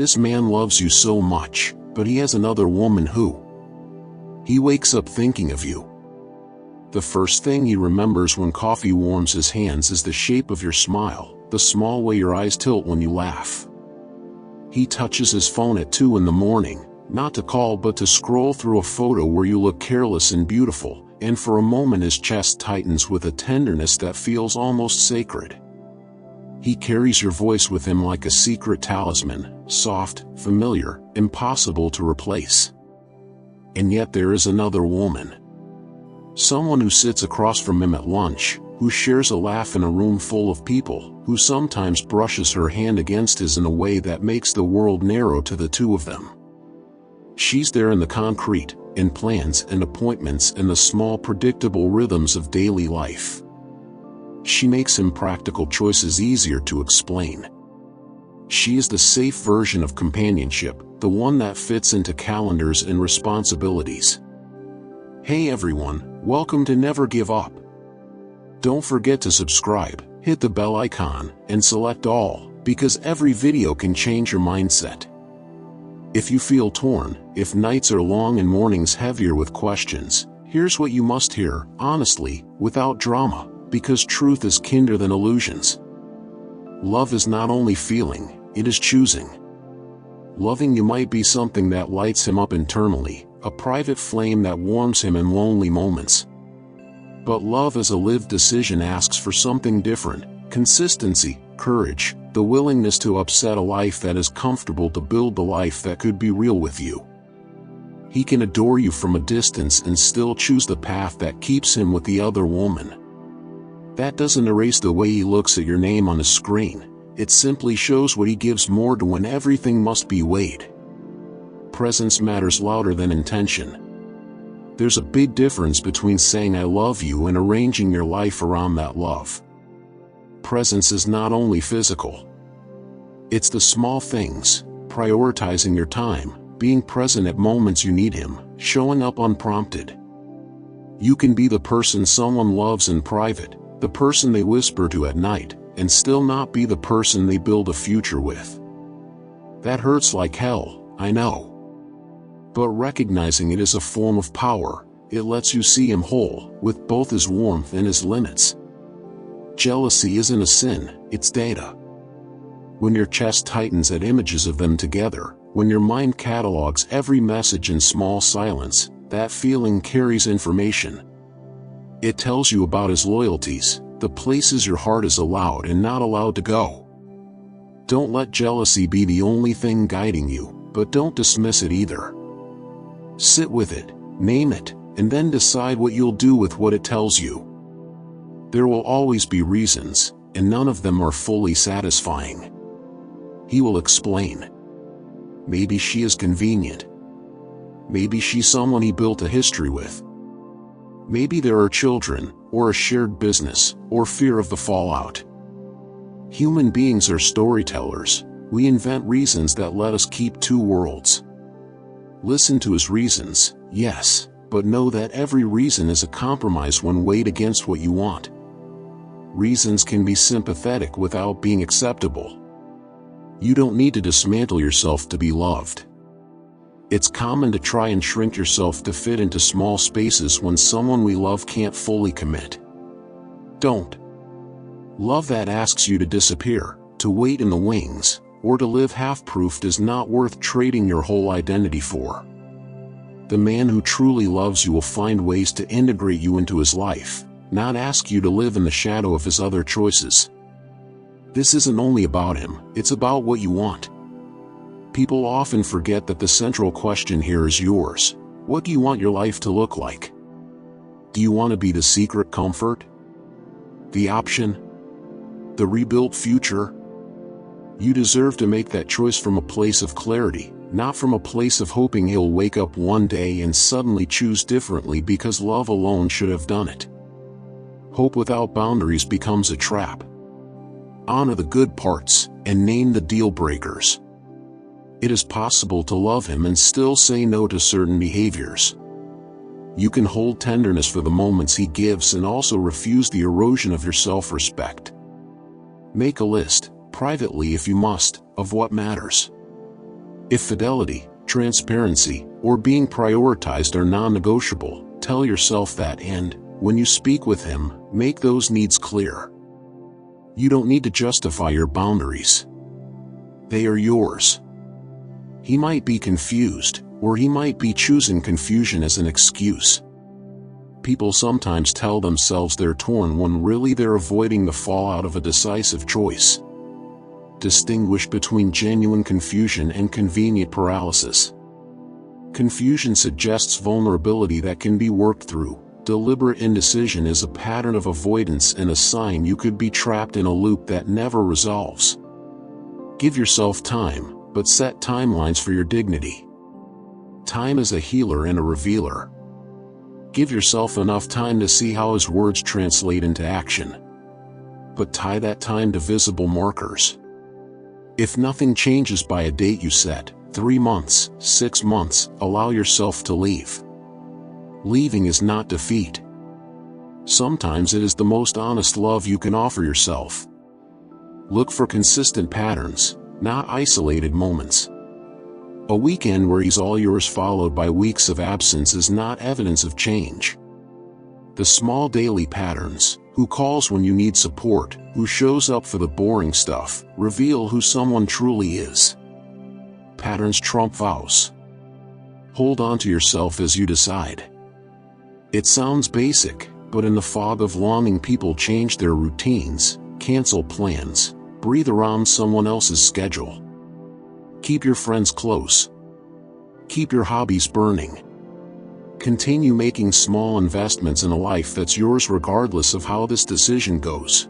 This man loves you so much, but he has another woman who. He wakes up thinking of you. The first thing he remembers when coffee warms his hands is the shape of your smile, the small way your eyes tilt when you laugh. He touches his phone at 2 in the morning, not to call but to scroll through a photo where you look careless and beautiful, and for a moment his chest tightens with a tenderness that feels almost sacred. He carries your voice with him like a secret talisman, soft, familiar, impossible to replace. And yet there is another woman. Someone who sits across from him at lunch, who shares a laugh in a room full of people, who sometimes brushes her hand against his in a way that makes the world narrow to the two of them. She's there in the concrete, in plans and appointments and the small predictable rhythms of daily life. She makes him practical choices easier to explain. She is the safe version of companionship, the one that fits into calendars and responsibilities. Hey everyone, welcome to Never Give Up. Don't forget to subscribe, hit the bell icon, and select all, because every video can change your mindset. If you feel torn, if nights are long and mornings heavier with questions, here's what you must hear, honestly, without drama, because truth is kinder than illusions. Love is not only feeling, it is choosing. Loving you might be something that lights him up internally, a private flame that warms him in lonely moments. But love as a lived decision asks for something different: consistency, courage, the willingness to upset a life that is comfortable to build the life that could be real with you. He can adore you from a distance and still choose the path that keeps him with the other woman. That doesn't erase the way he looks at your name on a screen, it simply shows what he gives more to when everything must be weighed. Presence matters louder than intention. There's a big difference between saying I love you and arranging your life around that love. Presence is not only physical. It's the small things, prioritizing your time, being present at moments you need him, showing up unprompted. You can be the person someone loves in private, the person they whisper to at night, and still not be the person they build a future with. That hurts like hell, I know. But recognizing it is a form of power. It lets you see him whole, with both his warmth and his limits. Jealousy isn't a sin, it's data. When your chest tightens at images of them together, when your mind catalogs every message in small silence, that feeling carries information. It tells you about his loyalties, the places your heart is allowed and not allowed to go. Don't let jealousy be the only thing guiding you, but don't dismiss it either. Sit with it, name it, and then decide what you'll do with what it tells you. There will always be reasons, and none of them are fully satisfying. He will explain. Maybe she is convenient. Maybe she's someone he built a history with. Maybe there are children, or a shared business, or fear of the fallout. Human beings are storytellers. We invent reasons that let us keep two worlds. Listen to his reasons, yes, but know that every reason is a compromise when weighed against what you want. Reasons can be sympathetic without being acceptable. You don't need to dismantle yourself to be loved. It's common to try and shrink yourself to fit into small spaces when someone we love can't fully commit. Don't. Love that asks you to disappear, to wait in the wings, or to live half-proofed is not worth trading your whole identity for. The man who truly loves you will find ways to integrate you into his life, not ask you to live in the shadow of his other choices. This isn't only about him, it's about what you want. People often forget that the central question here is yours. What do you want your life to look like? Do you want to be the secret comfort? The option? The rebuilt future? You deserve to make that choice from a place of clarity, not from a place of hoping he'll wake up one day and suddenly choose differently because love alone should have done it. Hope without boundaries becomes a trap. Honor the good parts, and name the deal breakers. It is possible to love him and still say no to certain behaviors. You can hold tenderness for the moments he gives and also refuse the erosion of your self-respect. Make a list, privately if you must, of what matters. If fidelity, transparency, or being prioritized are non-negotiable, tell yourself that, and, when you speak with him, make those needs clear. You don't need to justify your boundaries. They are yours. He might be confused, or he might be choosing confusion as an excuse. People sometimes tell themselves they're torn when really they're avoiding the fallout of a decisive choice. Distinguish between genuine confusion and convenient paralysis. Confusion suggests vulnerability that can be worked through. Deliberate indecision is a pattern of avoidance and a sign you could be trapped in a loop that never resolves. Give yourself time, but set timelines for your dignity. Time is a healer and a revealer. Give yourself enough time to see how his words translate into action. But tie that time to visible markers. If nothing changes by a date you set, 3 months, 6 months, allow yourself to leave. Leaving is not defeat. Sometimes it is the most honest love you can offer yourself. Look for consistent patterns, not isolated moments. A weekend where he's all yours followed by weeks of absence is not evidence of change. The small daily patterns, who calls when you need support, who shows up for the boring stuff, reveal who someone truly is. Patterns trump vows. Hold on to yourself as you decide. It sounds basic, but in the fog of longing people change their routines, cancel plans, breathe around someone else's schedule. Keep your friends close. Keep your hobbies burning. Continue making small investments in a life that's yours regardless of how this decision goes.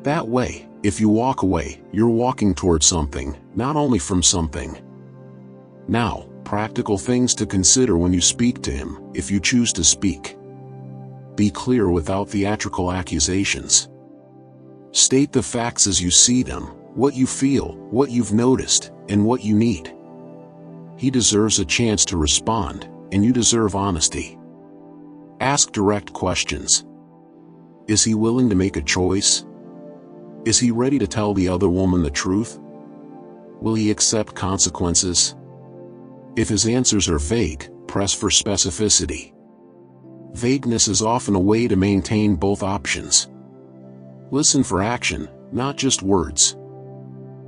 That way, if you walk away, you're walking towards something, not only from something. Now, practical things to consider when you speak to him, if you choose to speak. Be clear without theatrical accusations. State the facts as you see them, what you feel, what you've noticed, and what you need. He deserves a chance to respond, and you deserve honesty. Ask direct questions. Is he willing to make a choice? Is he ready to tell the other woman the truth? Will he accept consequences? If his answers are vague, press for specificity. Vagueness is often a way to maintain both options. Listen for action, not just words.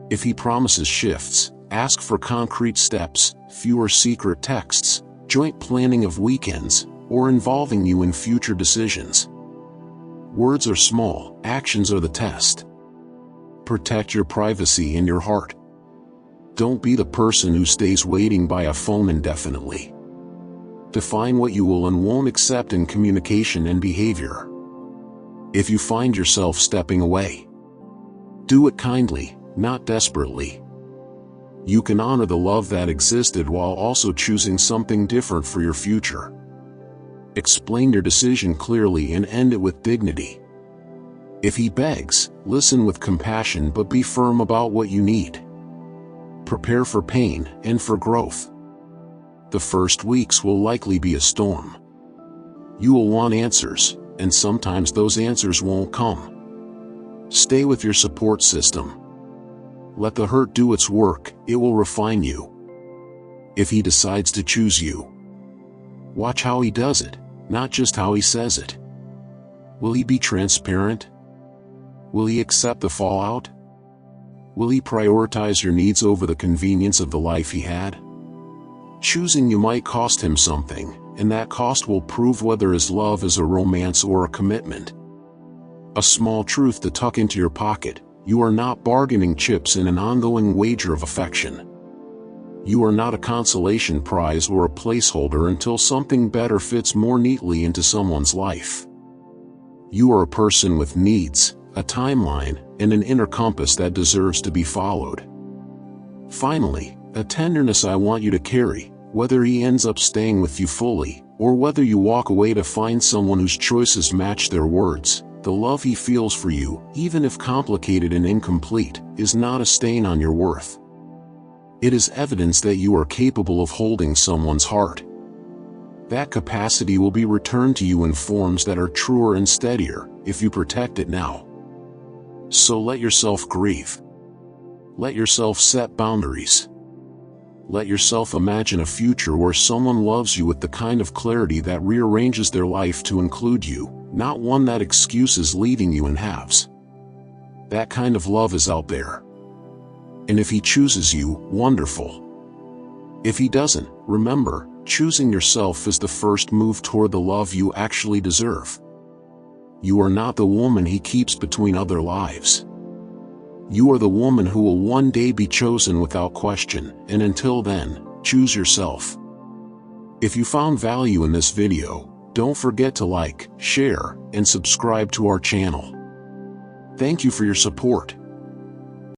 If he promises shifts, ask for concrete steps, fewer secret texts, joint planning of weekends, or involving you in future decisions. Words are small, actions are the test. Protect your privacy and your heart. Don't be the person who stays waiting by a phone indefinitely. Define what you will and won't accept in communication and behavior. If you find yourself stepping away, do it kindly, not desperately. You can honor the love that existed while also choosing something different for your future. Explain your decision clearly and end it with dignity. If he begs, listen with compassion but be firm about what you need. Prepare for pain and for growth. The first weeks will likely be a storm. You will want answers, and sometimes those answers won't come. Stay with your support system. Let the hurt do its work, it will refine you. If he decides to choose you, watch how he does it, not just how he says it. Will he be transparent? Will he accept the fallout? Will he prioritize your needs over the convenience of the life he had? Choosing you might cost him something, and that cost will prove whether his love is a romance or a commitment. A small truth to tuck into your pocket: you are not bargaining chips in an ongoing wager of affection. You are not a consolation prize or a placeholder until something better fits more neatly into someone's life. You are a person with needs, a timeline, and an inner compass that deserves to be followed. Finally, a tenderness I want you to carry, whether he ends up staying with you fully, or whether you walk away to find someone whose choices match their words. The love he feels for you, even if complicated and incomplete, is not a stain on your worth. It is evidence that you are capable of holding someone's heart. That capacity will be returned to you in forms that are truer and steadier, if you protect it now. So let yourself grieve. Let yourself set boundaries. let yourself imagine a future where someone loves you with the kind of clarity that rearranges their life to include you, not one that excuses leaving you in halves. That kind of love is out there. And if he chooses you, wonderful. If he doesn't, remember, choosing yourself is the first move toward the love you actually deserve. You are not the woman he keeps between other lives. You are the woman who will one day be chosen without question, and until then, choose yourself. If you found value in this video, don't forget to like, share, and subscribe to our channel. Thank you for your support.